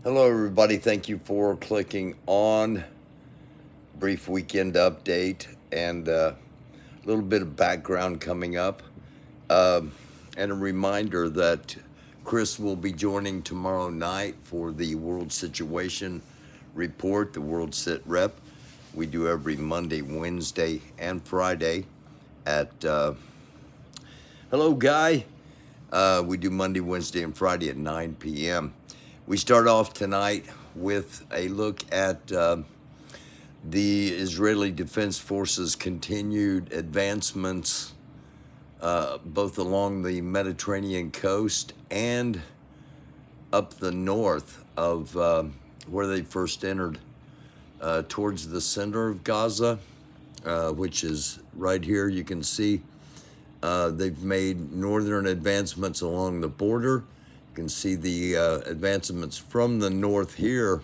Hello, everybody. Thank you for clicking on brief weekend update and a little bit of background coming up. Um, and a reminder that Chris will be joining tomorrow night for the World Situation Report, the World Sit Rep. We do every Monday, Wednesday, and Friday at, hello, Guy. We do Monday, Wednesday, and Friday at 9 p.m. We start off tonight with a look at the Israeli Defense Forces' continued advancements both along the Mediterranean coast and up the north of where they first entered towards the center of Gaza, which is right here. You can see they've made northern advancements along the border. You can see the advancements from the north here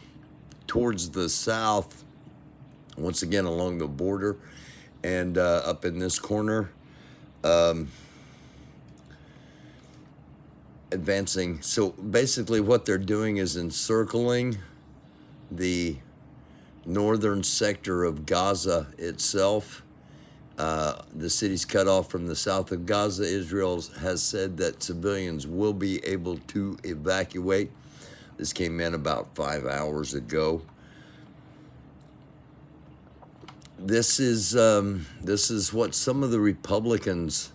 towards the south, once again along the border, and up in this corner, advancing. So basically what they're doing is encircling the northern sector of Gaza itself. The city's cut off from the south of Gaza. Israel has said that civilians will be able to evacuate. This came in about 5 hours ago. This is what some of the Republicans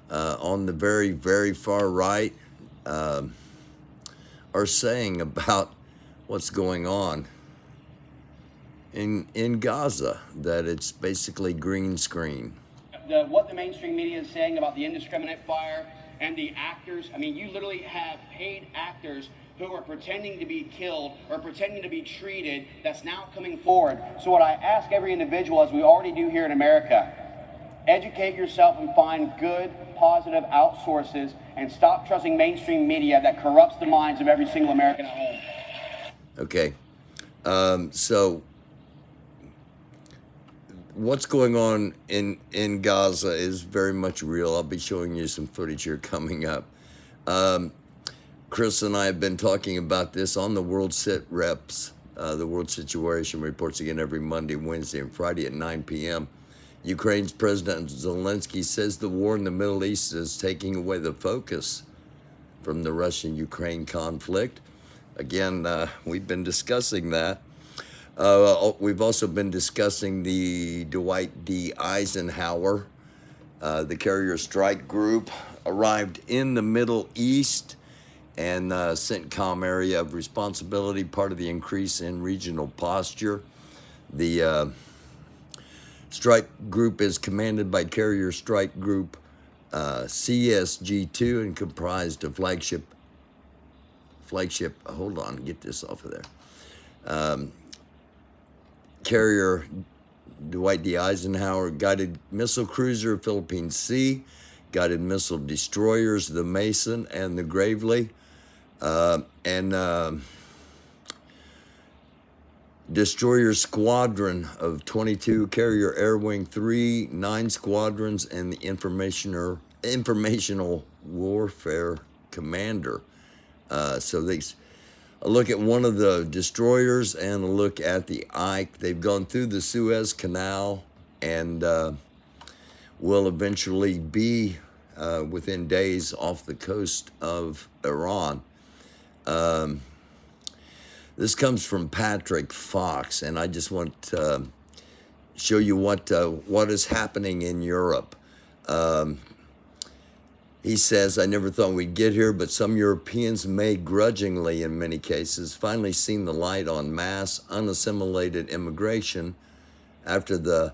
on the very, very far right are saying about what's going on in Gaza, that it's basically green screen. What the mainstream media is saying about the indiscriminate fire and the actors. I mean, you literally have paid actors who are pretending to be killed or pretending to be treated that's now coming forward. So what I ask every individual, as we already do here in America, educate yourself and find good, positive outsources and stop trusting mainstream media that corrupts the minds of every single American at home. Okay. So what's going on in Gaza is very much real. I'll be showing you some footage here coming up. Chris and I have been talking about this on the World Sit Reps, the World Situation Reports, again every Monday, Wednesday, and Friday at 9 p.m. Ukraine's President Zelensky says the war in the Middle East is taking away the focus from the Russian-Ukraine conflict. Again, we've been discussing that. We've also been discussing the Dwight D. Eisenhower, the carrier strike group, arrived in the Middle East and CENTCOM area of responsibility, part of the increase in regional posture. The strike group is commanded by Carrier Strike Group CSG2 and comprised of flagship, hold on, get this off of there. Carrier Dwight D. Eisenhower, guided missile cruiser Philippine Sea, guided missile destroyers the Mason and the Gravely, and destroyer squadron of 22, carrier air wing 3, 9 squadrons, and the informational warfare commander. So they a look at one of the destroyers and a look at the Ike. They've gone through the Suez Canal and will eventually be within days off the coast of Iran. This comes from Patrick Fox, and I just want to show you what is happening in Europe. He says, I never thought we'd get here, but some Europeans may grudgingly, in many cases, finally seen the light on mass, unassimilated immigration after the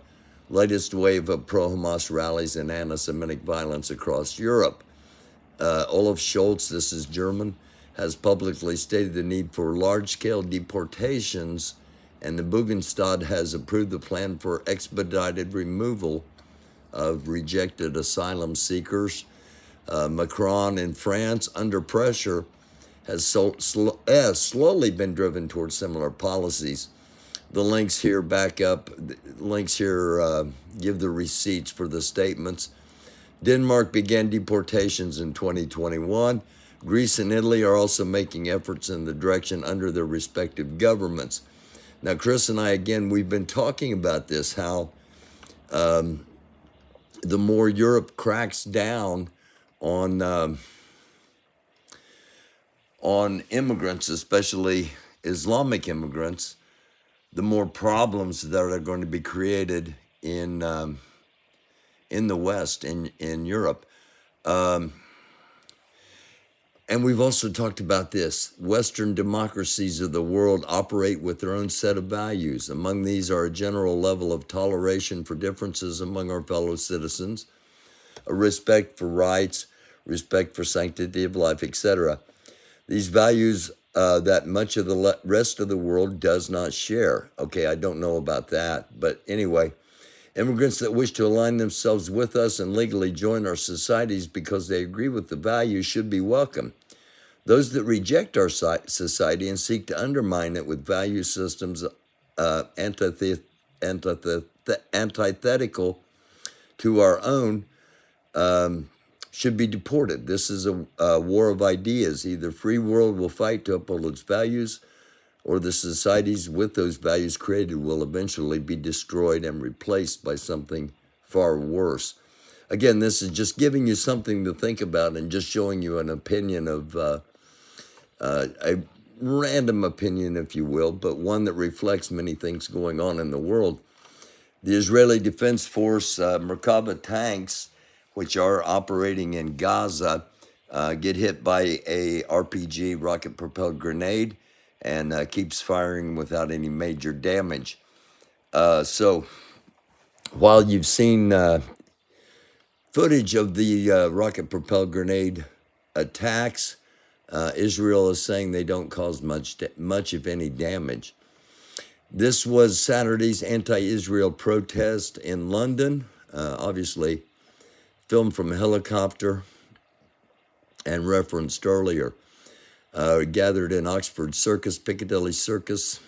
latest wave of pro-Hamas rallies and anti-Semitic violence across Europe. Olaf Scholz, this is German, has publicly stated the need for large-scale deportations, and the Bundestag has approved the plan for expedited removal of rejected asylum seekers. Macron in France, under pressure, has slowly been driven towards similar policies. The links here back up. Links here give the receipts for the statements. Denmark began deportations in 2021. Greece and Italy are also making efforts in the direction under their respective governments. Now, Chris and I, again, we've been talking about this, how the more Europe cracks down on immigrants, especially Islamic immigrants, the more problems that are going to be created in the West, in Europe. And we've also talked about this. Western democracies of the world operate with their own set of values. Among these are a general level of toleration for differences among our fellow citizens, a respect for rights, respect for sanctity of life, etc. These values that much of the rest of the world does not share. Okay, I don't know about that, but anyway, immigrants that wish to align themselves with us and legally join our societies because they agree with the values should be welcome. Those that reject our society and seek to undermine it with value systems antithetical to our own should be deported. This is a war of ideas. Either free world will fight to uphold its values, or the societies with those values created will eventually be destroyed and replaced by something far worse. Again, this is just giving you something to think about and just showing you an opinion of a random opinion, if you will, but one that reflects many things going on in the world. The Israeli Defense Force Merkava tanks, which are operating in Gaza, get hit by a RPG, rocket-propelled grenade, and keeps firing without any major damage. So while you've seen footage of the rocket-propelled grenade attacks, Israel is saying they don't cause much, if any, damage. This was Saturday's anti-Israel protest in London, obviously filmed from a helicopter and referenced earlier. Gathered in Oxford Circus, Piccadilly Circus,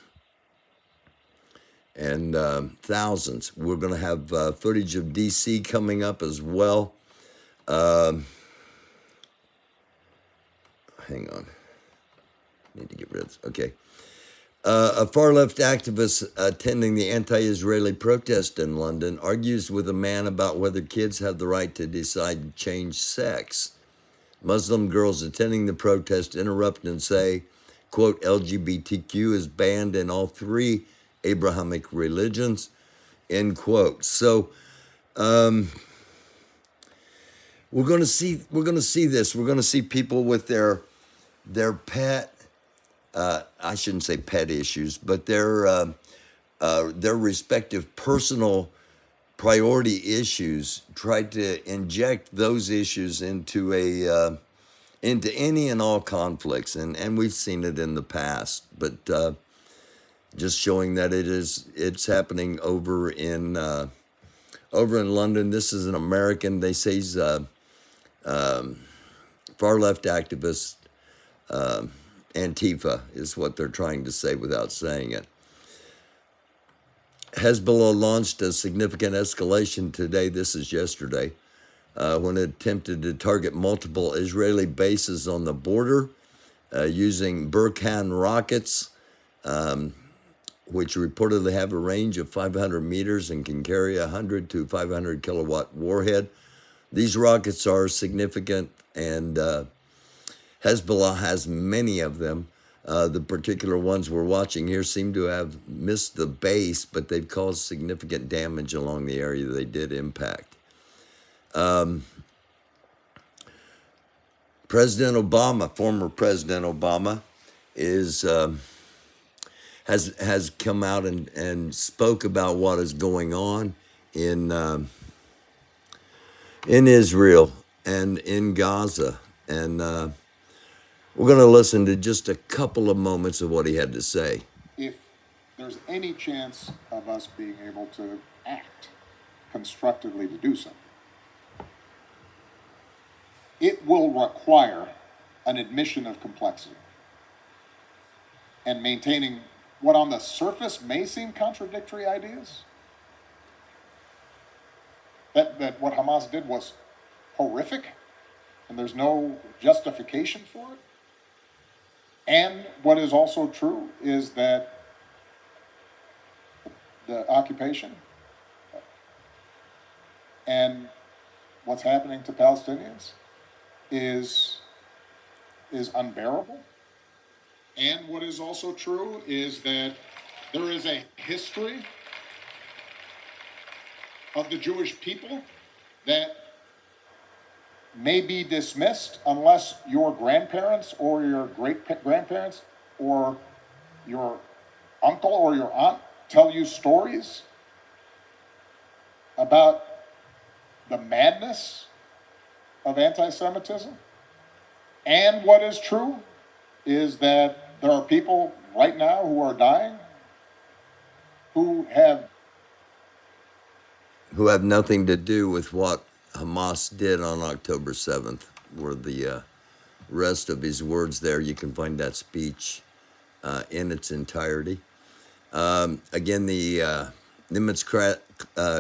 and thousands. We're going to have footage of D.C. coming up as well. Hang on. Need to get rid of this. Okay. A far-left activist attending the anti-Israeli protest in London argues with a man about whether kids have the right to decide to change sex. Muslim girls attending the protest interrupt and say, quote, LGBTQ is banned in all three Abrahamic religions, end quote. So we're going to see this. We're going to see people with their pet, I shouldn't say pet issues, but their respective personal priority issues, tried to inject those issues into any and all conflicts, and we've seen it in the past, but just showing that it's happening over in London. This is an American, they say he's far left activist, Antifa is what they're trying to say without saying it. Hezbollah launched a significant escalation today, this is yesterday, when it attempted to target multiple Israeli bases on the border using Burkan rockets, which reportedly have a range of 500 meters and can carry a 100 to 500 kilowatt warhead. These rockets are significant, and Hezbollah has many of them. The particular ones we're watching here seem to have missed the base, but they've caused significant damage along the area they did impact. President Obama, former President Obama, has come out and spoke about what is going on in Israel and in Gaza, and we're going to listen to just a couple of moments of what he had to say. If there's any chance of us being able to act constructively to do something, it will require an admission of complexity and maintaining what on the surface may seem contradictory ideas. That what Hamas did was horrific, and there's no justification for it. And what is also true is that the occupation and what's happening to Palestinians is unbearable. And what is also true is that there is a history of the Jewish people that may be dismissed unless your grandparents or your great-grandparents or your uncle or your aunt tell you stories about the madness of anti-Semitism. And what is true is that there are people right now who are dying who have nothing to do with what Hamas did on October 7th, were the rest of his words there. You can find that speech in its entirety. Again, the Nimitz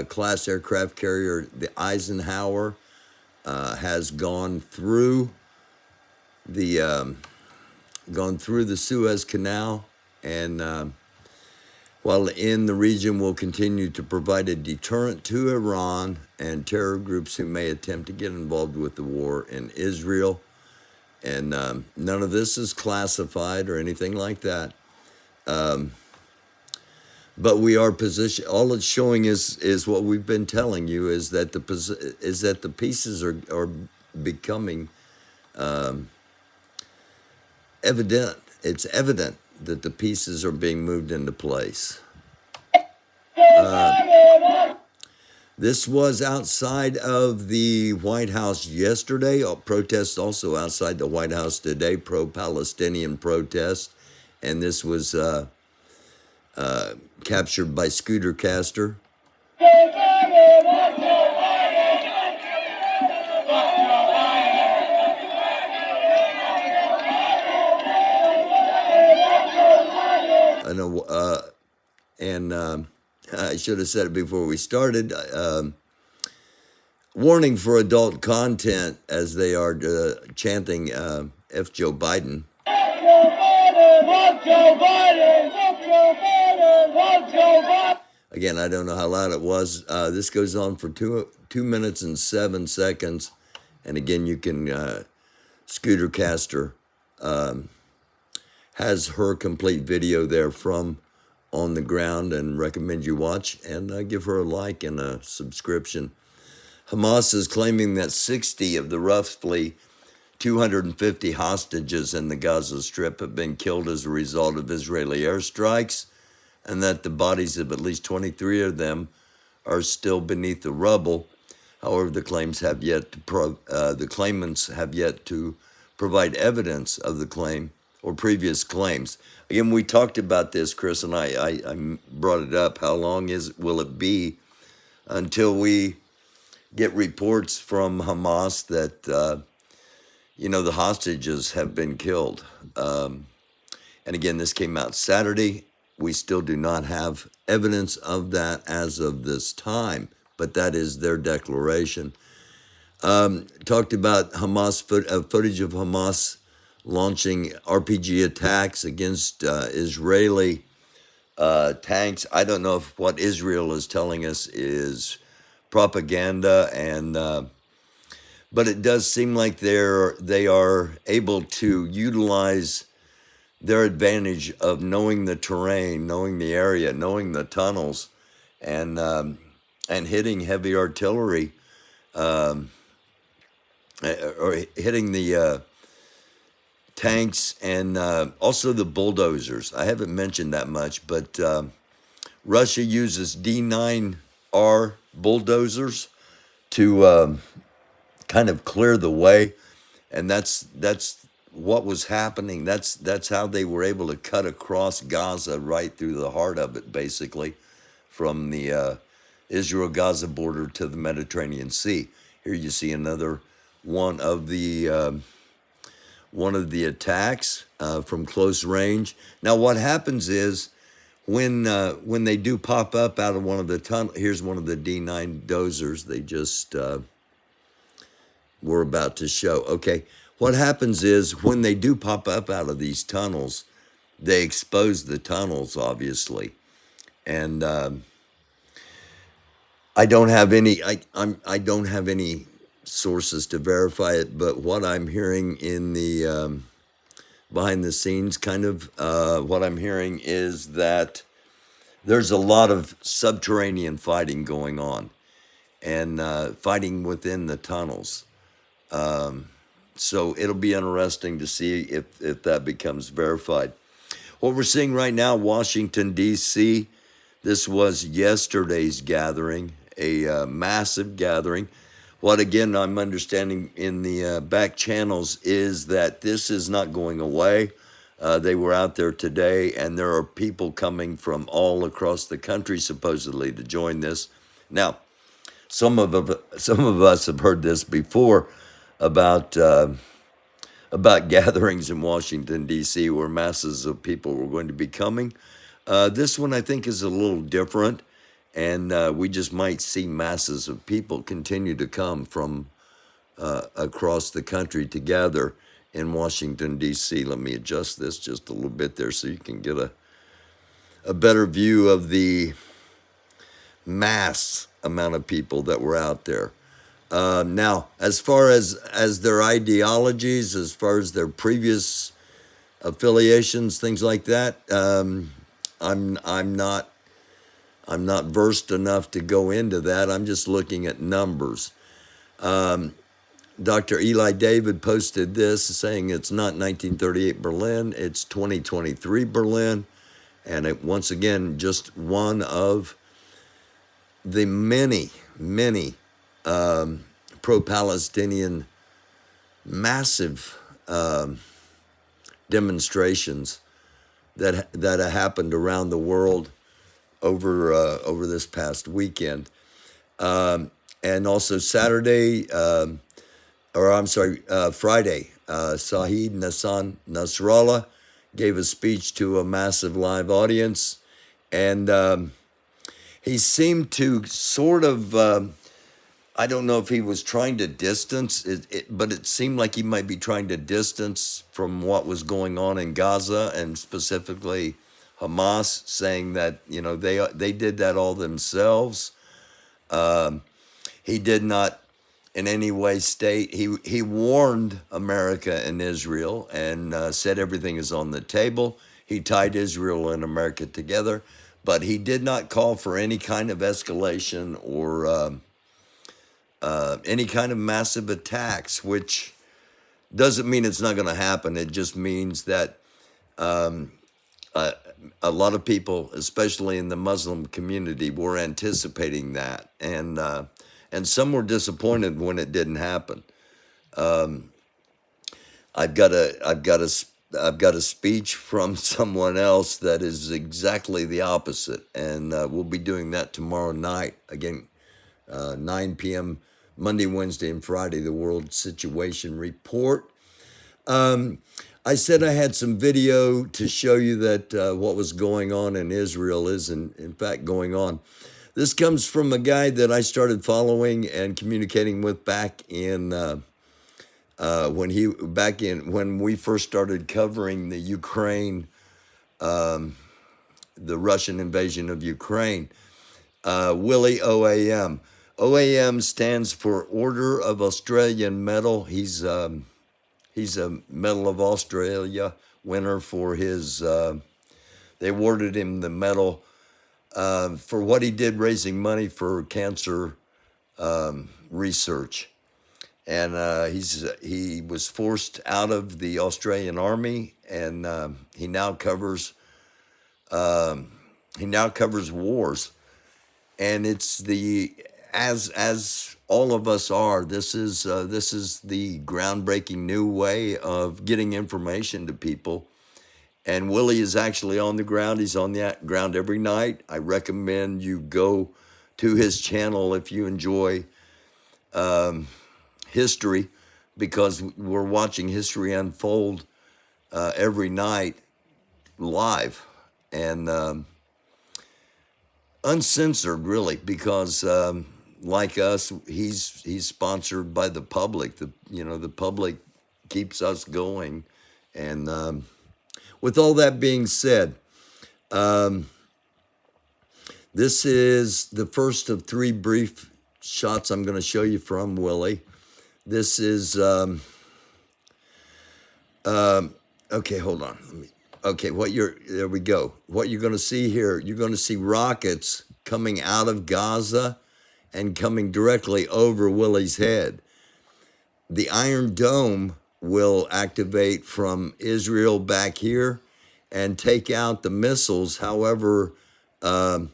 class aircraft carrier, the Eisenhower, has gone through the Suez Canal, and while in the region will continue to provide a deterrent to Iran and terror groups who may attempt to get involved with the war in Israel. And none of this is classified or anything like that. But we are positioned. All it's showing is what we've been telling you, is that the pieces are becoming evident. It's evident that the pieces are being moved into place. This was outside of the White House yesterday. Protests also outside the White House today, pro-Palestinian protest. And this was captured by Scooter Caster. I should have said it before we started. Warning for adult content, as they are chanting F. Joe Biden. Again, I don't know how loud it was. This goes on for 2 minutes and 7 seconds. And again, you can, Scooter Caster has her complete video there from on the ground, and recommend you watch and give her a like and a subscription. Hamas is claiming that 60 of the roughly 250 hostages in the Gaza Strip have been killed as a result of Israeli airstrikes, and that the bodies of at least 23 of them are still beneath the rubble. However, the claimants have yet to provide evidence of the claim or previous claims. Again, we talked about this, Chris and I brought it up. How long will it be until we get reports from Hamas that, the hostages have been killed? And again, this came out Saturday. We still do not have evidence of that as of this time, but that is their declaration. Talked about Hamas footage of Hamas launching RPG attacks against Israeli tanks. I don't know if what Israel is telling us is propaganda, but it does seem like they are able to utilize their advantage of knowing the terrain, knowing the area, knowing the tunnels, and hitting heavy artillery, or hitting the tanks, and also the bulldozers. I haven't mentioned that much, but Russia uses D9R bulldozers to kind of clear the way, and that's what was happening. That's how they were able to cut across Gaza, right through the heart of it, basically, from the Israel-Gaza border to the Mediterranean Sea. Here you see another one of the attacks from close range. Now, what happens is when they do pop up out of one of the tunnels, here's one of the D9 dozers. They just we're about to show. Okay, what happens is when they do pop up out of these tunnels, they expose the tunnels, obviously, and I don't have any. I don't have any sources to verify it, but what I'm hearing in the behind the scenes, kind of what I'm hearing is that there's a lot of subterranean fighting going on, and fighting within the tunnels. So it'll be interesting to see if that becomes verified. What we're seeing right now, Washington, D.C., this was yesterday's gathering, a massive gathering. What, again, I'm understanding in the back channels is that this is not going away. They were out there today, and there are people coming from all across the country, supposedly, to join this. Now, some of us have heard this before about gatherings in Washington, D.C., where masses of people were going to be coming. This one, I think, is a little different, and we just might see masses of people continue to come from across the country together in Washington, D.C. Let me adjust this just a little bit there so you can get a better view of the mass amount of people that were out there. Now, as far as their ideologies, as far as their previous affiliations, things like that, I'm not versed enough to go into that. I'm just looking at numbers. Dr. Eli David posted this saying it's not 1938 Berlin, it's 2023 Berlin, and it once again just one of the many pro-Palestinian massive demonstrations that have happened around the world over this past weekend, and also Saturday, Friday, Saeed Hassan Nasrallah gave a speech to a massive live audience, and he seemed to sort of, I don't know if he was trying to distance it, but it seemed like he might be trying to distance from what was going on in Gaza, and specifically Hamas, saying that, they did that all themselves. He did not in any way state, he warned America and Israel, and said everything is on the table. He tied Israel and America together, but he did not call for any kind of escalation or any kind of massive attacks, which doesn't mean it's not going to happen. It just means that a lot of people, especially in the Muslim community, were anticipating that, and some were disappointed when it didn't happen. I've got a speech from someone else that is exactly the opposite, and we'll be doing that tomorrow night again, 9 p.m. Monday, Wednesday, and Friday. The World Situation Report. I said I had some video to show you that what was going on in Israel is in fact going on. This comes from a guy that I started following and communicating with back in when we first started covering the Ukraine, the Russian invasion of Ukraine. Willie OAM. OAM stands for Order of Australian Medal. He's a Medal of Australia winner for his. They awarded him the medal for what he did raising money for cancer research, and he was forced out of the Australian Army, and he now covers wars, and it's as all of us are. This is the groundbreaking new way of getting information to people. And Willie is actually on the ground. He's on the ground every night. I recommend you go to his channel if you enjoy history, because we're watching history unfold every night live and uncensored, really, because like us, he's sponsored by the public. The public keeps us going. And with all that being said, this is the first of 3 brief shots I'm going to show you from Willie. This is okay. Hold on. Okay, there we go. What you're going to see here, you're going to see rockets coming out of Gaza and coming directly over Willie's head. The Iron Dome will activate from Israel back here and take out the missiles. However, all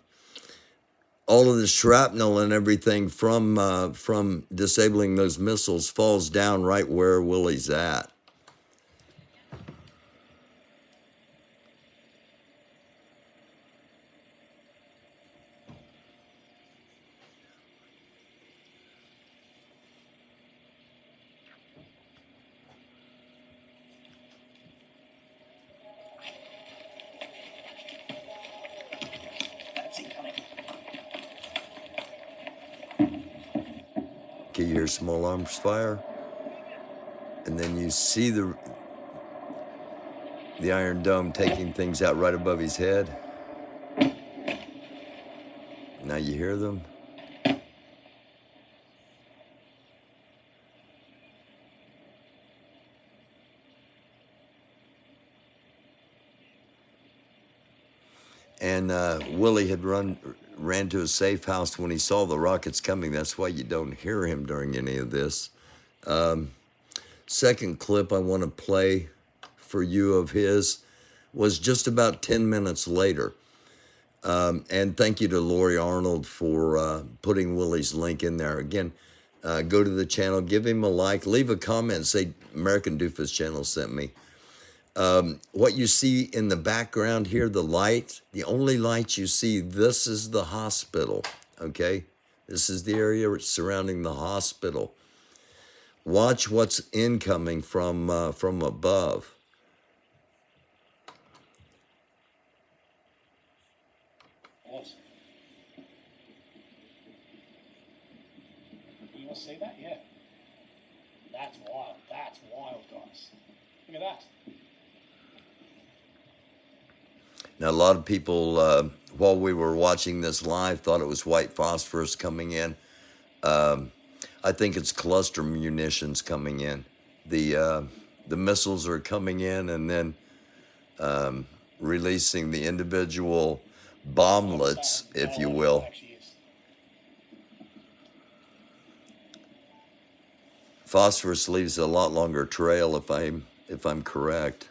of the shrapnel and everything from disabling those missiles falls down right where Willie's at. Okay, you hear small arms fire, and then you see the Iron Dome taking things out right above his head. Now you hear them. And Willie had ran to a safe house when he saw the rockets coming. That's why you don't hear him during any of this. Second clip I want to play for you of his was just about 10 minutes later. And thank you to Lori Arnold for putting Willie's link in there. Again, go to the channel, give him a like, leave a comment, say American Doofus channel sent me. What you see in the background here, the light, the only light you see, this is the hospital, okay? This is the area surrounding the hospital. Watch what's incoming from above. Awesome. You want to see that? Yeah. That's wild. That's wild, guys. Look at that. Now, a lot of people, while we were watching this live, thought it was white phosphorus coming in. I think it's cluster munitions coming in. The missiles are coming in and then releasing the individual bomblets, if you will. Phosphorus leaves a lot longer trail, if I'm correct,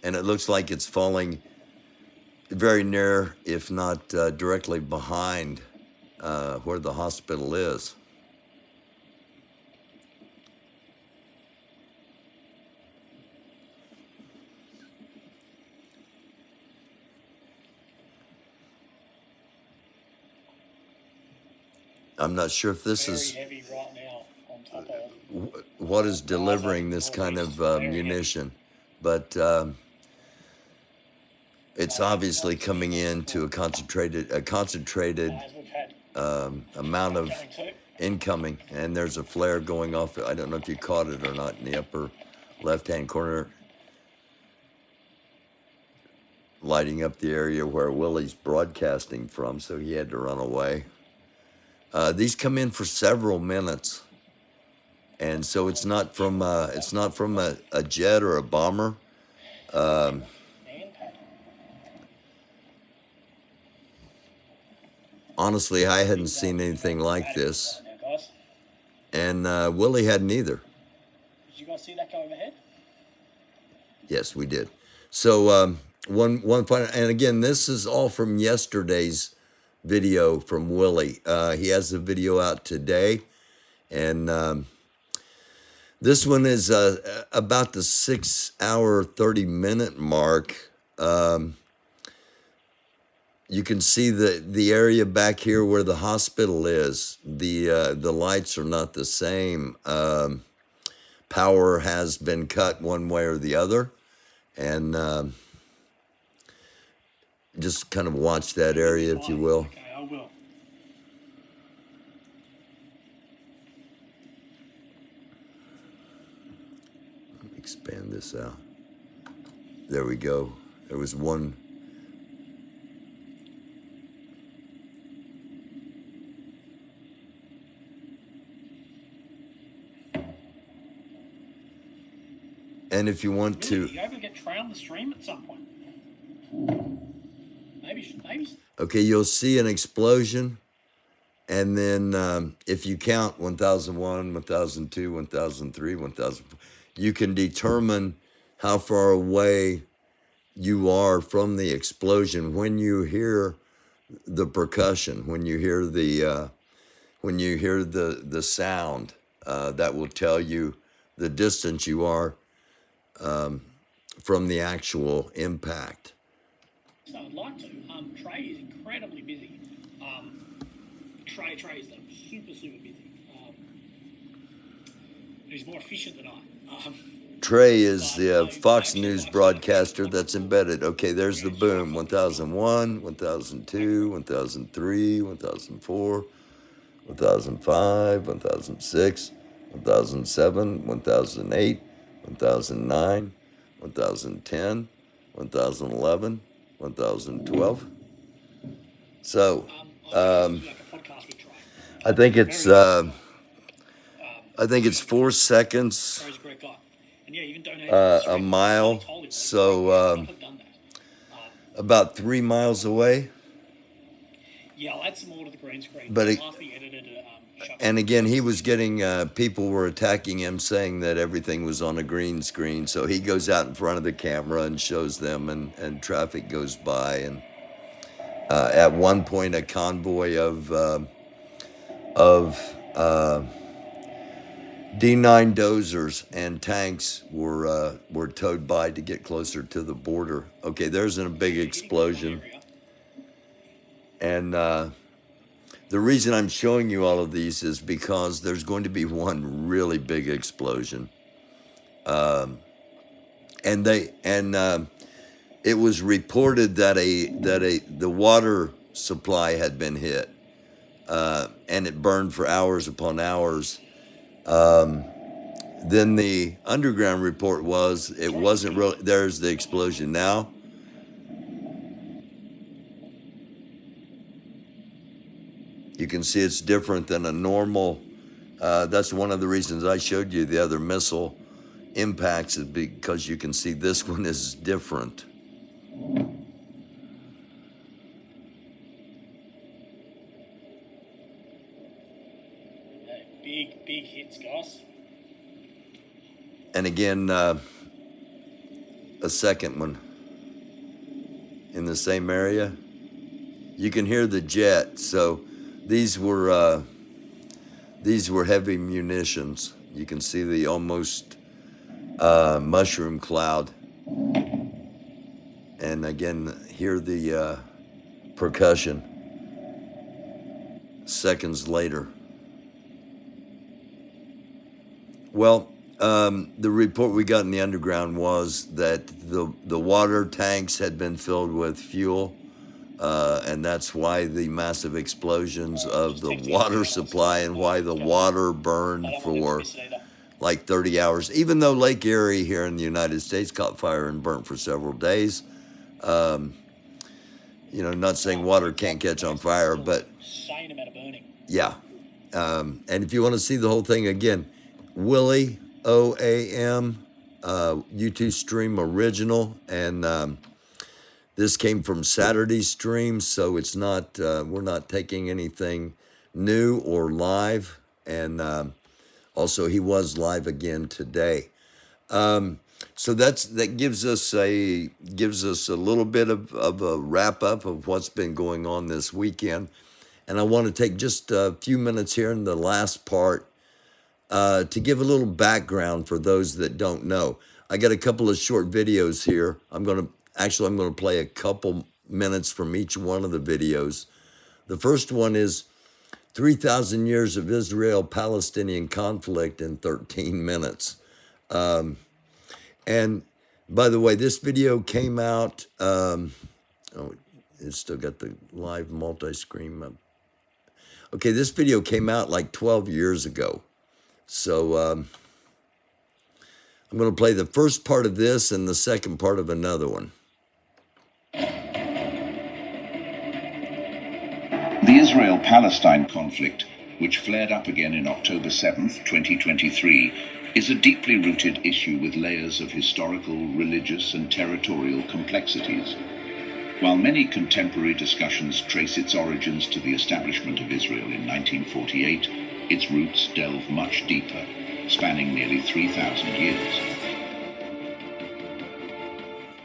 and it looks like it's falling very near, if not directly behind where the hospital is. I'm not sure if this is heavy right now on top of what is delivering this kind of munition, but it's obviously coming into a concentrated amount of incoming, and there's a flare going off. I don't know if you caught it or not in the upper left-hand corner, lighting up the area where Willie's broadcasting from, so he had to run away. These come in for several minutes, and so it's not from a jet or a bomber. Honestly, I hadn't seen anything like this, and Willie hadn't either. Did you guys see that go overhead? Yes, we did. So one final, and again, this is all from yesterday's video from Willie. He has the video out today, and this one is about the 6-hour 30-minute mark. You can see the area back here where the hospital is. The lights are not the same. Power has been cut one way or the other, and just kind of watch that area, if you will. Okay, I will. expand this out. There we go. There was one. And if you want Really, to, you able to get Trey on the stream at some point? Maybe. okay, you'll see an explosion. And then if you count 1001, 1002, 1003, 1004, you can determine how far away you are from the explosion when you hear the percussion, when you hear the sound. That will tell you the distance you are from the actual impact. So I'd like to. Trey is incredibly busy. Trey is super busy. He's more efficient than I. Trey is the Fox News broadcaster that's embedded. Okay, there's the boom. 1001, 1002, 1003, 1004, 1005, 1006, 1007, 1008, 1009, 1010, 1011, 1012. So, I think it's 4 seconds a mile. So about 3 miles away. Yeah, I'll add some more to the green screen. But shut and again, he was getting people were attacking him, saying that everything was on a green screen. So he goes out in front of the camera and shows them, and traffic goes by. And at one point, a convoy of D9 dozers and tanks were towed by to get closer to the border. Okay, there's a big explosion. And the reason I'm showing you all of these is because there's going to be one really big explosion. And it was reported that the water supply had been hit, and it burned for hours upon hours. Then the underground report was it wasn't really. There's the explosion now. You can see it's different than a normal. That's one of the reasons I showed you the other missile impacts, is because you can see this one is different. Big hits, guys. And again, a second one in the same area. You can hear the jet. So these were heavy munitions. You can see the almost mushroom cloud. And again, hear the percussion seconds later. Well, the report we got in the underground was that the water tanks had been filled with fuel, and that's why the massive explosions of the water supply and why the water burned for like 30 hours. Even though Lake Erie here in the United States caught fire and burnt for several days. Not saying water can't catch on fire, but insane amount of burning. Yeah. And if you want to see the whole thing again, Willie OAM, YouTube stream original, and this came from Saturday's stream, so it's not we're not taking anything new or live, and also he was live again today. So that gives us a little bit of a wrap up of what's been going on this weekend, and I want to take just a few minutes here in the last part to give a little background for those that don't know. I got a couple of short videos here. I'm going to play a couple minutes from each one of the videos. The first one is 3,000 years of Israel-Palestinian conflict in 13 minutes. And by the way, this video came out, it's still got the live multi-screen up. Okay, this video came out like 12 years ago. So I'm going to play the first part of this and the second part of another one. The Israel-Palestine conflict, which flared up again in October 7th, 2023, is a deeply rooted issue with layers of historical, religious, and territorial complexities. While many contemporary discussions trace its origins to the establishment of Israel in 1948, its roots delve much deeper, spanning nearly 3,000 years.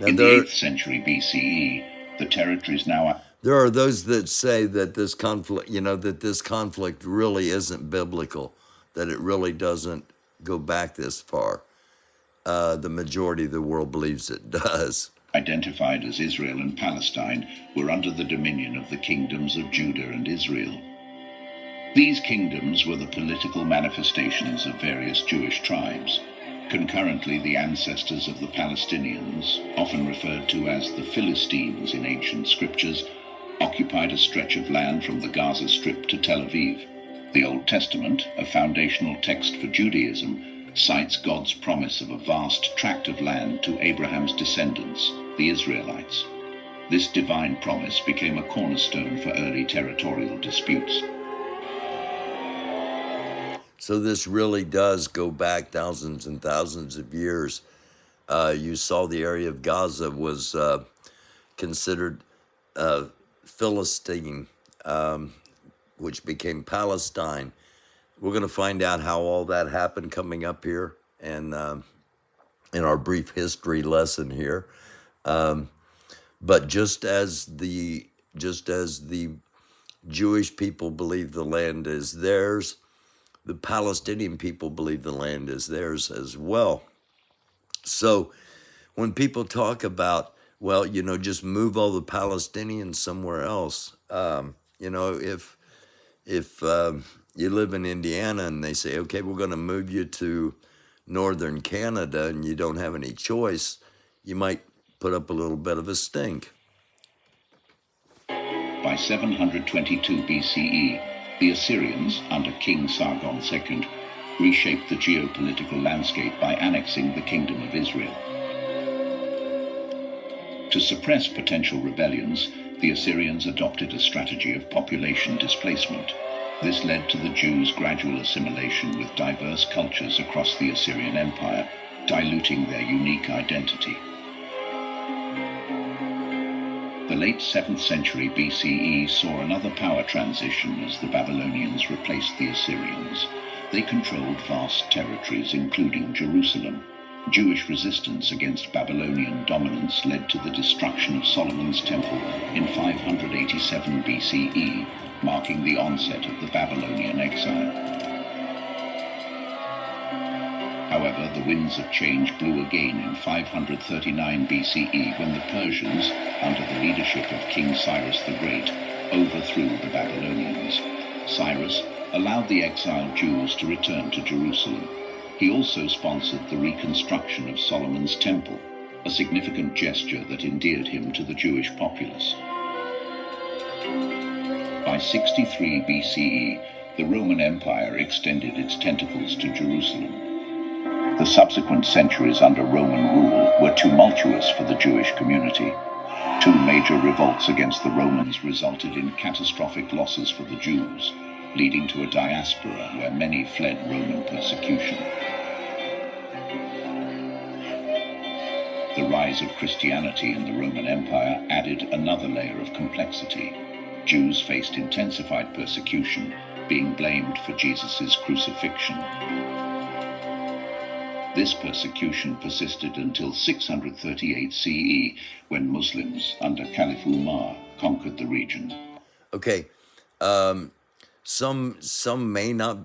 Now, In the 8th century BCE, the territories now... There are those that say that this conflict, that this conflict really isn't biblical, that it really doesn't go back this far. The majority of the world believes it does. Identified as Israel and Palestine, were under the dominion of the kingdoms of Judah and Israel. These kingdoms were the political manifestations of various Jewish tribes. Concurrently, the ancestors of the Palestinians, often referred to as the Philistines in ancient scriptures, occupied a stretch of land from the Gaza Strip to Tel Aviv. The Old Testament, a foundational text for Judaism, cites God's promise of a vast tract of land to Abraham's descendants, the Israelites. This divine promise became a cornerstone for early territorial disputes. So this really does go back thousands and thousands of years. You saw the area of Gaza was considered Philistine, which became Palestine. We're going to find out how all that happened coming up here and in our brief history lesson here. But just as the Jewish people believe the land is theirs, the Palestinian people believe the land is theirs as well. So when people talk about, well, just move all the Palestinians somewhere else, if you live in Indiana and they say, okay, we're going to move you to northern Canada and you don't have any choice, you might put up a little bit of a stink. By 722 BCE, the Assyrians, under King Sargon II, reshaped the geopolitical landscape by annexing the Kingdom of Israel. To suppress potential rebellions, the Assyrians adopted a strategy of population displacement. This led to the Jews' gradual assimilation with diverse cultures across the Assyrian Empire, diluting their unique identity. The late 7th century BCE saw another power transition as the Babylonians replaced the Assyrians. They controlled vast territories, including Jerusalem. Jewish resistance against Babylonian dominance led to the destruction of Solomon's Temple in 587 BCE, marking the onset of the Babylonian exile. However, the winds of change blew again in 539 BCE when the Persians, under the leadership of King Cyrus the Great, overthrew the Babylonians. Cyrus allowed the exiled Jews to return to Jerusalem. He also sponsored the reconstruction of Solomon's Temple, a significant gesture that endeared him to the Jewish populace. By 63 BCE, the Roman Empire extended its tentacles to Jerusalem. The subsequent centuries under Roman rule were tumultuous for the Jewish community. Two major revolts against the Romans resulted in catastrophic losses for the Jews, leading to a diaspora where many fled Roman persecution. The rise of Christianity in the Roman Empire added another layer of complexity. Jews faced intensified persecution, being blamed for Jesus' crucifixion. This persecution persisted until 638 CE, when Muslims under Caliph Umar conquered the region. Okay, some may not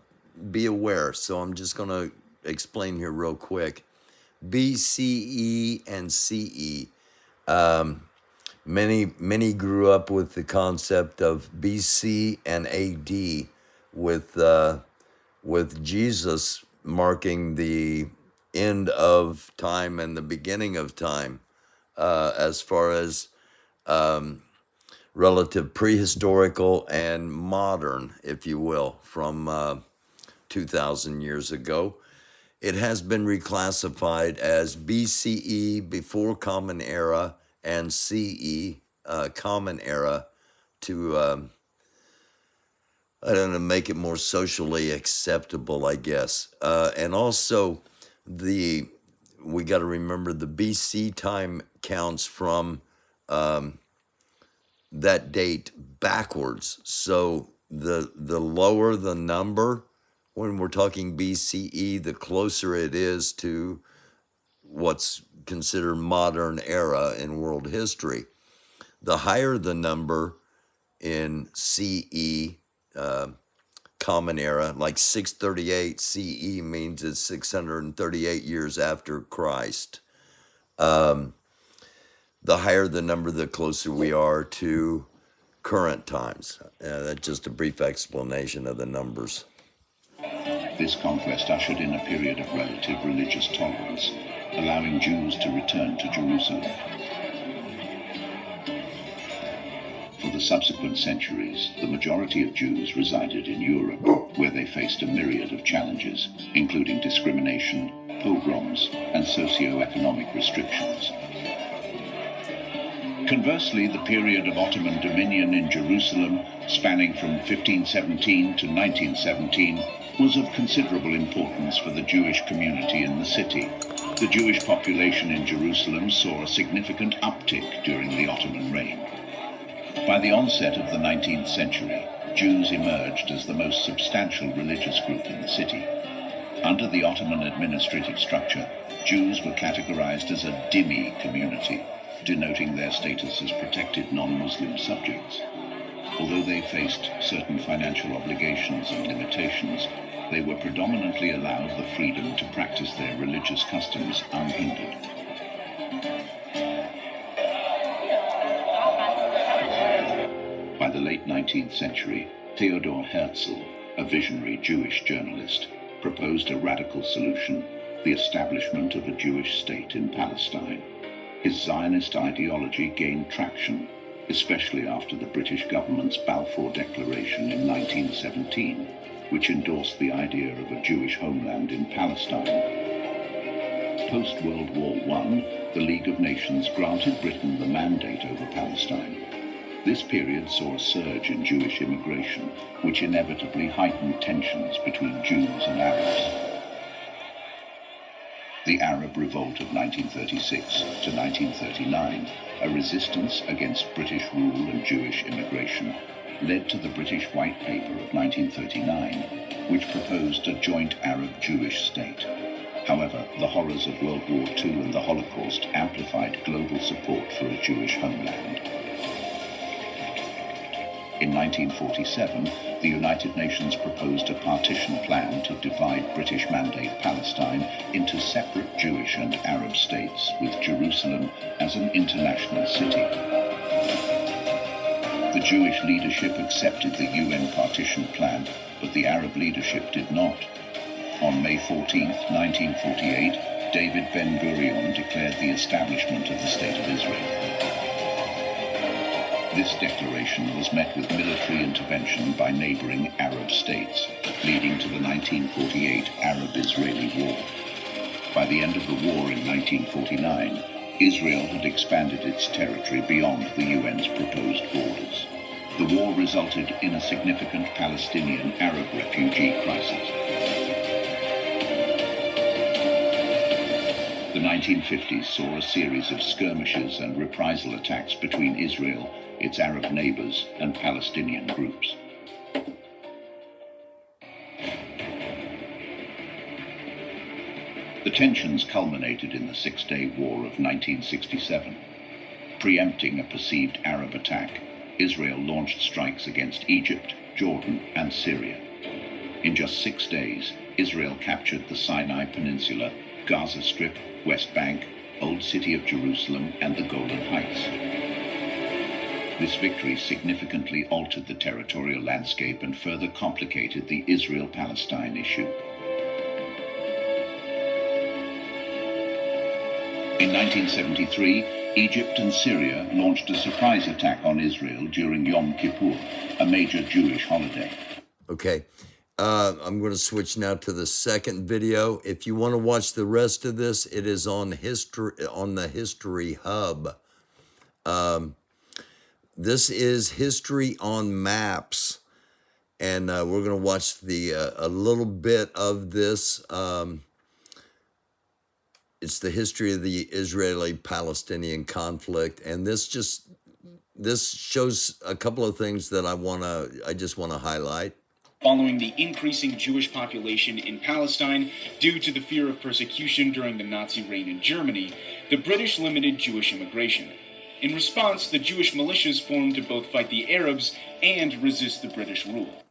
be aware, so I'm just going to explain here real quick. BCE and CE. Many grew up with the concept of BC and AD, with Jesus marking the end of time and the beginning of time, as far as relative prehistorical and modern, if you will, from 2,000 years ago. it has been reclassified as BCE, before Common Era, and CE, Common Era, to, I don't know, make it more socially acceptable, I guess. And also, we got to remember the BC time counts from that date backwards. So the lower the number, when we're talking BCE, the closer it is to what's considered modern era in world history. The higher the number in CE, Common Era, like 638 CE means it's 638 years after Christ. The higher the number, the closer we are to current times. That's just a brief explanation of the numbers. This conquest ushered in a period of relative religious tolerance, allowing Jews to return to Jerusalem. For the subsequent centuries, the majority of Jews resided in Europe, where they faced a myriad of challenges, including discrimination, pogroms, and socio-economic restrictions. Conversely, the period of Ottoman dominion in Jerusalem, spanning from 1517 to 1917, was of considerable importance for the Jewish community in the city. The Jewish population in Jerusalem saw a significant uptick during the Ottoman reign. By the onset of the 19th century, Jews emerged as the most substantial religious group in the city. Under the Ottoman administrative structure, Jews were categorized as a dhimmi community, denoting their status as protected non-Muslim subjects. Although they faced certain financial obligations and limitations, they were predominantly allowed the freedom to practice their religious customs unhindered. By the late 19th century, Theodor Herzl, a visionary Jewish journalist, proposed a radical solution: the establishment of a Jewish state in Palestine. His Zionist ideology gained traction, especially after the British government's Balfour Declaration in 1917, which endorsed the idea of a Jewish homeland in Palestine. Post-World War I, the League of Nations granted Britain the mandate over Palestine. This period saw a surge in Jewish immigration, which inevitably heightened tensions between Jews and Arabs. The Arab Revolt of 1936 to 1939, a resistance against British rule and Jewish immigration, led to the British White Paper of 1939, which proposed a joint Arab-Jewish state. However, the horrors of World War II and the Holocaust amplified global support for a Jewish homeland. In 1947, the United Nations proposed a partition plan to divide British Mandate Palestine into separate Jewish and Arab states, with Jerusalem as an international city. The Jewish leadership accepted the UN partition plan, but the Arab leadership did not. On May 14, 1948, David Ben-Gurion declared the establishment of the State of Israel. This declaration was met with military intervention by neighboring Arab states, leading to the 1948 Arab-Israeli War. By the end of the war in 1949, Israel had expanded its territory beyond the UN's proposed borders. The war resulted in a significant Palestinian Arab refugee crisis. The 1950s saw a series of skirmishes and reprisal attacks between Israel, its Arab neighbors, and Palestinian groups. The tensions culminated in the Six-Day War of 1967. Preempting a perceived Arab attack, Israel launched strikes against Egypt, Jordan, and Syria. In just 6 days, Israel captured the Sinai Peninsula, Gaza Strip, West Bank, Old City of Jerusalem, and the Golan Heights. This victory significantly altered the territorial landscape and further complicated the Israel-Palestine issue. In 1973, Egypt and Syria launched a surprise attack on Israel during Yom Kippur, a major Jewish holiday. Okay, I'm going to switch now to the second video. If you want to watch the rest of this, it is on the History Hub. This is History on Maps, and we're going to watch a little bit of this. It's the history of the Israeli-Palestinian conflict, and this shows a couple of things that I just want to highlight. Following the increasing Jewish population in Palestine due to the fear of persecution during the Nazi reign in Germany, the British limited Jewish immigration. In response, the Jewish militias formed to both fight the Arabs and resist the British rule.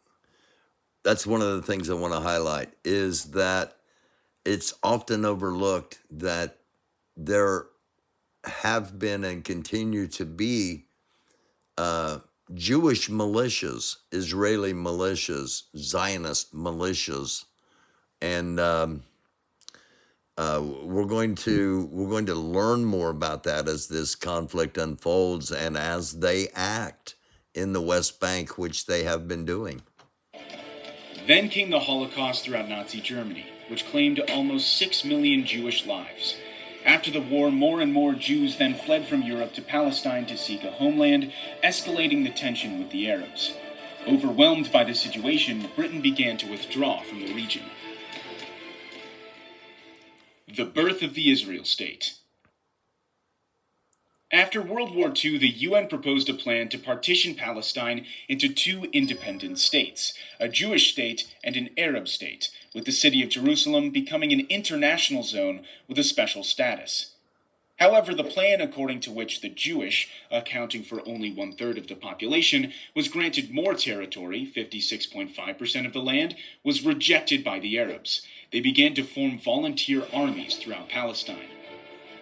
That's one of the things I want to highlight, is that it's often overlooked that there have been and continue to be Jewish militias, Israeli militias, Zionist militias, and we're going to learn more about that as this conflict unfolds and as they act in the West Bank, which they have been doing. Then came the Holocaust throughout Nazi Germany, which claimed almost 6 million Jewish lives. After the war, more and more Jews then fled from Europe to Palestine to seek a homeland, escalating the tension with the Arabs. Overwhelmed by the situation, Britain began to withdraw from the region. The birth of the Israel state. After World War II, the UN proposed a plan to partition Palestine into 2 independent states, a Jewish state and an Arab state, with the city of Jerusalem becoming an international zone with a special status. However, the plan according to which the Jewish, accounting for only 1/3 of the population, was granted more territory, 56.5% of the land, was rejected by the Arabs. They began to form volunteer armies throughout Palestine.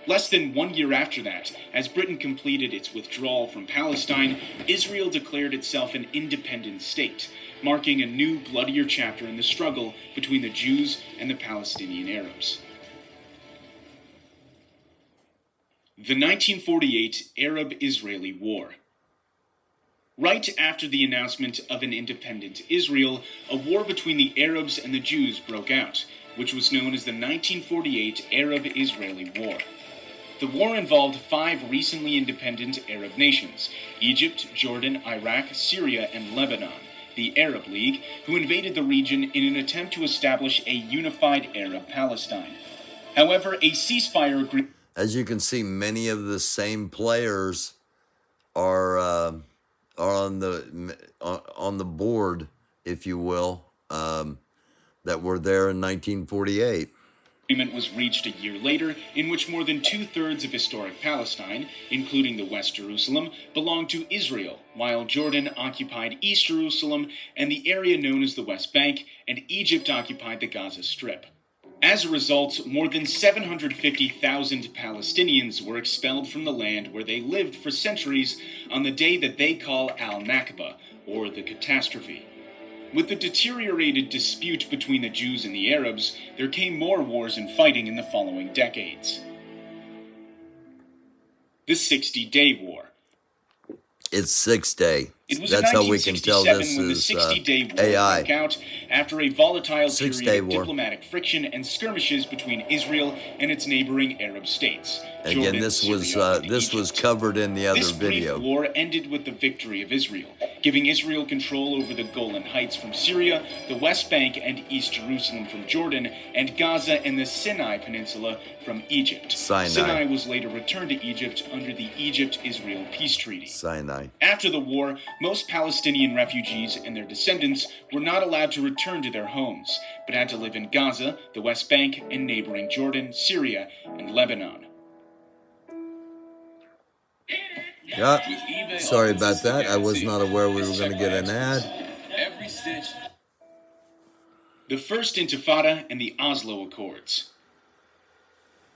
Less than 1 year after that, as Britain completed its withdrawal from Palestine, Israel declared itself an independent state, marking a new, bloodier chapter in the struggle between the Jews and the Palestinian Arabs. The 1948 Arab-Israeli War. Right after the announcement of an independent Israel, a war between the Arabs and the Jews broke out, which was known as the 1948 Arab-Israeli War. The war involved 5 recently independent Arab nations, Egypt, Jordan, Iraq, Syria, and Lebanon, the Arab League, who invaded the region in an attempt to establish a unified Arab Palestine. However, a ceasefire agreement... As you can see, many of the same players are on the board, if you will, that were there in 1948. Agreement was reached a year later, in which more than 2/3 of historic Palestine, including the West Jerusalem, belonged to Israel, while Jordan occupied East Jerusalem and the area known as the West Bank, and Egypt occupied the Gaza Strip. As a result, more than 750,000 Palestinians were expelled from the land where they lived for centuries on the day that they call Al-Nakba, or the catastrophe. With the deteriorated dispute between the Jews and the Arabs, there came more wars and fighting in the following decades. The 60-Day War. It's 6 day. It was That's in how we can tell this when the is 60-Day War AI. broke out after a volatile period of war. diplomatic friction and skirmishes between Israel and its neighboring Arab states. Again, Jordan, this Syria, and was Egypt. covered in the other This video. brief war ended with the victory of Israel, giving Israel control over the Golan Heights from Syria, the West Bank and East Jerusalem from Jordan, and Gaza and the Sinai Peninsula from Egypt. Sinai was later returned to Egypt under the Egypt-Israel Peace Treaty. Sinai. After the war, most Palestinian refugees and their descendants were not allowed to return to their homes, but had to live in Gaza, the West Bank, and neighboring Jordan, Syria, and Lebanon. Yeah, sorry about that. I was not aware we were going to get an ad. Every stitch. The First Intifada and the Oslo Accords.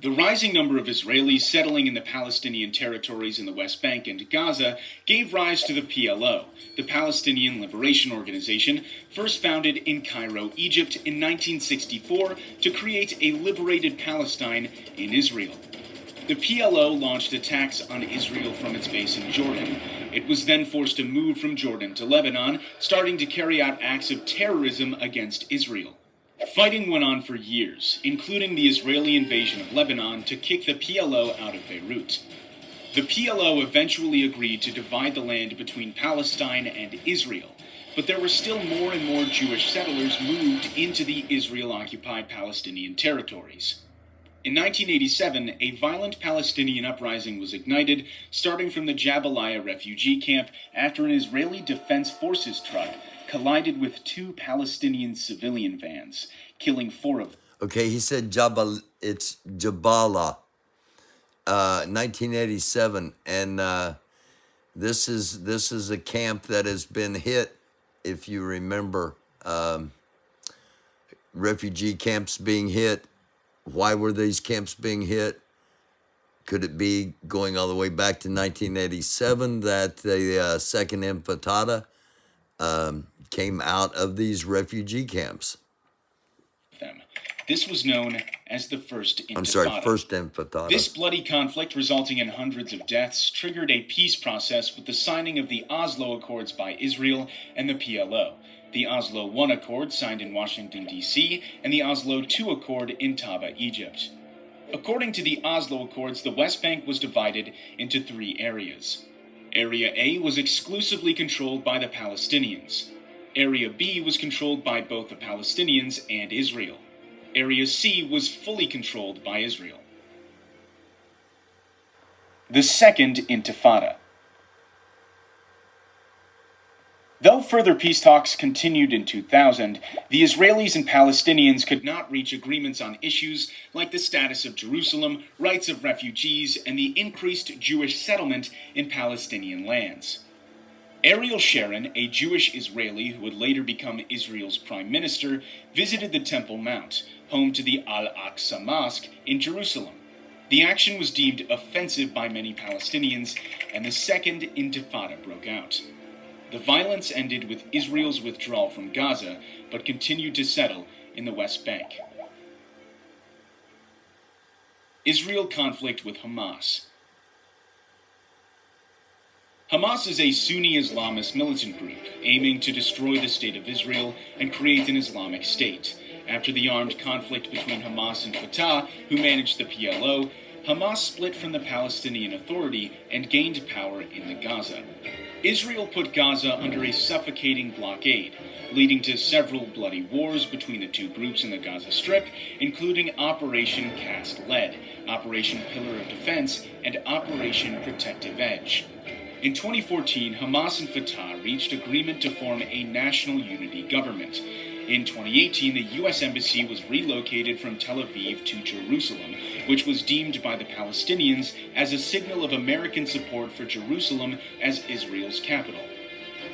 The rising number of Israelis settling in the Palestinian territories in the West Bank and Gaza gave rise to the PLO, the Palestinian Liberation Organization, first founded in Cairo, Egypt in 1964 to create a liberated Palestine in Israel. The PLO launched attacks on Israel from its base in Jordan. It was then forced to move from Jordan to Lebanon, starting to carry out acts of terrorism against Israel. Fighting went on for years, including the Israeli invasion of Lebanon to kick the PLO out of Beirut. The PLO eventually agreed to divide the land between Palestine and Israel, but there were still more and more Jewish settlers moved into the Israel-occupied Palestinian territories. In 1987, a violent Palestinian uprising was ignited, starting from the Jabalia refugee camp after an Israeli Defense Forces truck collided with two Palestinian civilian vans, killing 4 of them. Okay, he said Jabal. It's Jabala, 1987, and this is a camp that has been hit. If you remember, refugee camps being hit. Why were these camps being hit? Could it be going all the way back to 1987 that the Second Intifada came out of these refugee camps? This was known as the First Intifada. I'm sorry, First Intifada. This bloody conflict, resulting in hundreds of deaths, triggered a peace process with the signing of the Oslo Accords by Israel and the PLO. The Oslo I Accord, signed in Washington, D.C., and the Oslo II Accord in Taba, Egypt. According to the Oslo Accords, the West Bank was divided into 3 areas. Area A was exclusively controlled by the Palestinians. Area B was controlled by both the Palestinians and Israel. Area C was fully controlled by Israel. The Second Intifada. Though further peace talks continued in 2000, the Israelis and Palestinians could not reach agreements on issues like the status of Jerusalem, rights of refugees, and the increased Jewish settlement in Palestinian lands. Ariel Sharon, a Jewish Israeli who would later become Israel's prime minister, visited the Temple Mount, home to the Al-Aqsa Mosque in Jerusalem. The action was deemed offensive by many Palestinians, and the Second Intifada broke out. The violence ended with Israel's withdrawal from Gaza, but continued to settle in the West Bank. Israel conflict with Hamas. Hamas is a Sunni Islamist militant group aiming to destroy the state of Israel and create an Islamic state. After the armed conflict between Hamas and Fatah, who managed the PLO, Hamas split from the Palestinian Authority and gained power in the Gaza. Israel put Gaza under a suffocating blockade, leading to several bloody wars between the two groups in the Gaza Strip, including Operation Cast Lead, Operation Pillar of Defense, and Operation Protective Edge. In 2014, Hamas and Fatah reached agreement to form a national unity government. In 2018, the U.S. Embassy was relocated from Tel Aviv to Jerusalem, which was deemed by the Palestinians as a signal of American support for Jerusalem as Israel's capital.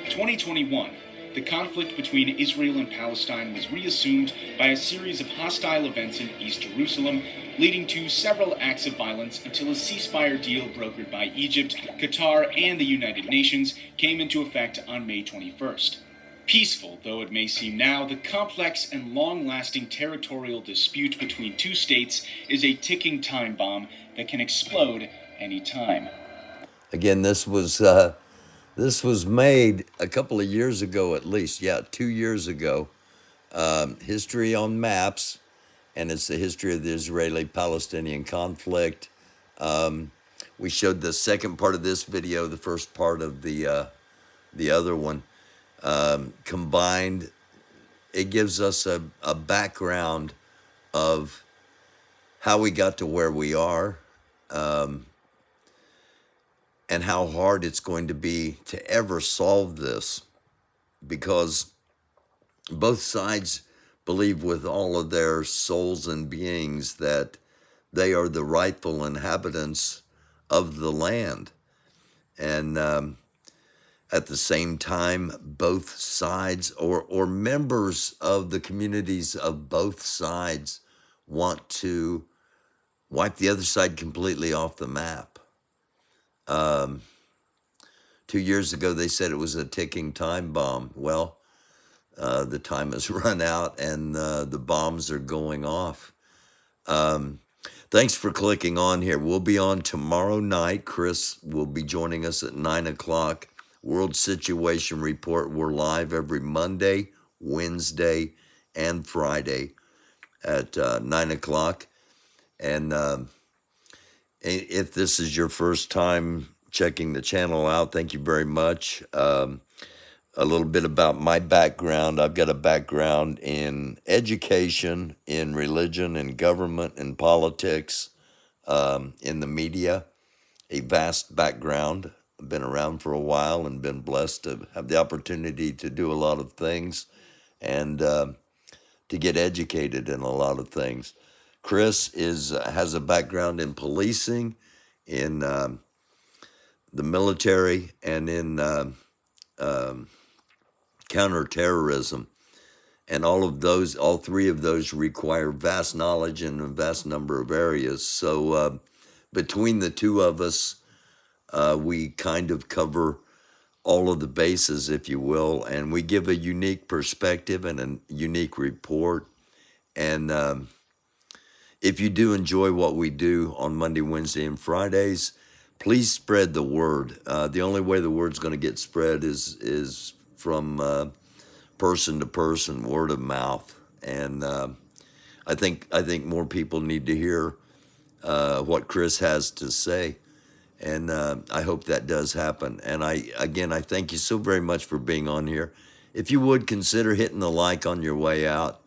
2021, the conflict between Israel and Palestine was reassumed by a series of hostile events in East Jerusalem, leading to several acts of violence until a ceasefire deal brokered by Egypt, Qatar, and the United Nations came into effect on May 21st. Peaceful though it may seem now, the complex and long-lasting territorial dispute between two states is a ticking time bomb that can explode any time. Again, this was made a couple of years ago, at least. 2 years ago. History on Maps, and it's the history of the Israeli-Palestinian conflict. We showed the second part of this video, the first part of the other one. Combined, it gives us a background of how we got to where we are, and how hard it's going to be to ever solve this, because both sides believe with all of their souls and beings that they are the rightful inhabitants of the land. And at the same time, both sides or members of the communities of both sides want to wipe the other side completely off the map. 2 years ago, they said it was a ticking time bomb. Well, the time has run out, and the bombs are going off. Thanks for clicking on here. We'll be on tomorrow night. Chris will be joining us at 9 o'clock. World Situation Report. We're live every Monday, Wednesday, and Friday at 9 o'clock. And if this is your first time checking the channel out, thank you very much. A little bit about my background. I've got a background in education, in religion, in government, in politics, in the media, a vast background. I've been around for a while and been blessed to have the opportunity to do a lot of things and to get educated in a lot of things. Chris has a background in policing, in the military, and in counterterrorism. And all three of those require vast knowledge in a vast number of areas. So between the two of us, we kind of cover all of the bases, if you will, and we give a unique perspective and a unique report. And if you do enjoy what we do on Monday, Wednesday, and Fridays, please spread the word. The only way the word's going to get spread is from person to person, word of mouth. And I think more people need to hear what Chris has to say. And I hope that does happen. And I thank you so very much for being on here. If you would consider hitting the like on your way out.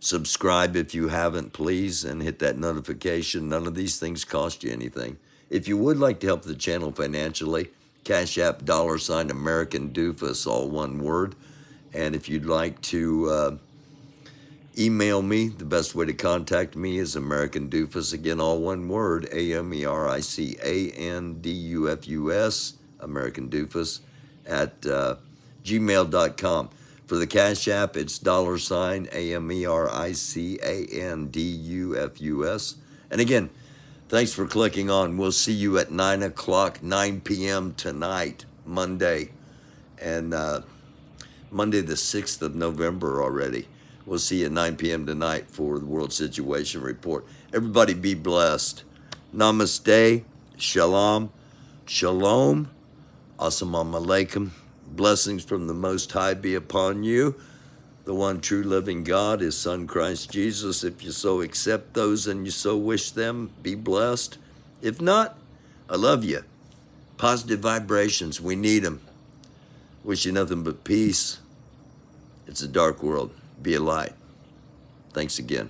Subscribe if you haven't, please, and hit that notification. None of these things cost you anything. If you would like to help the channel financially, Cash App $ American Doofus, all one word. And if you'd like to email me, the best way to contact me is American Doofus, again, all one word, AmericanDufus, American Doofus, at gmail.com. For the Cash App, it's $AmericanDufus. And again, thanks for clicking on. We'll see you at 9 o'clock, 9 p.m. tonight, Monday. And Monday the 6th of November already. We'll see you at 9 p.m. tonight for the World Situation Report. Everybody be blessed. Namaste. Shalom. Shalom. Assalamu alaikum. Blessings from the Most High be upon you. The one true living God, His Son Christ Jesus. If you so accept those and you so wish them, be blessed. If not, I love you. Positive vibrations, we need them. Wish you nothing but peace. It's a dark world. Be a light. Thanks again.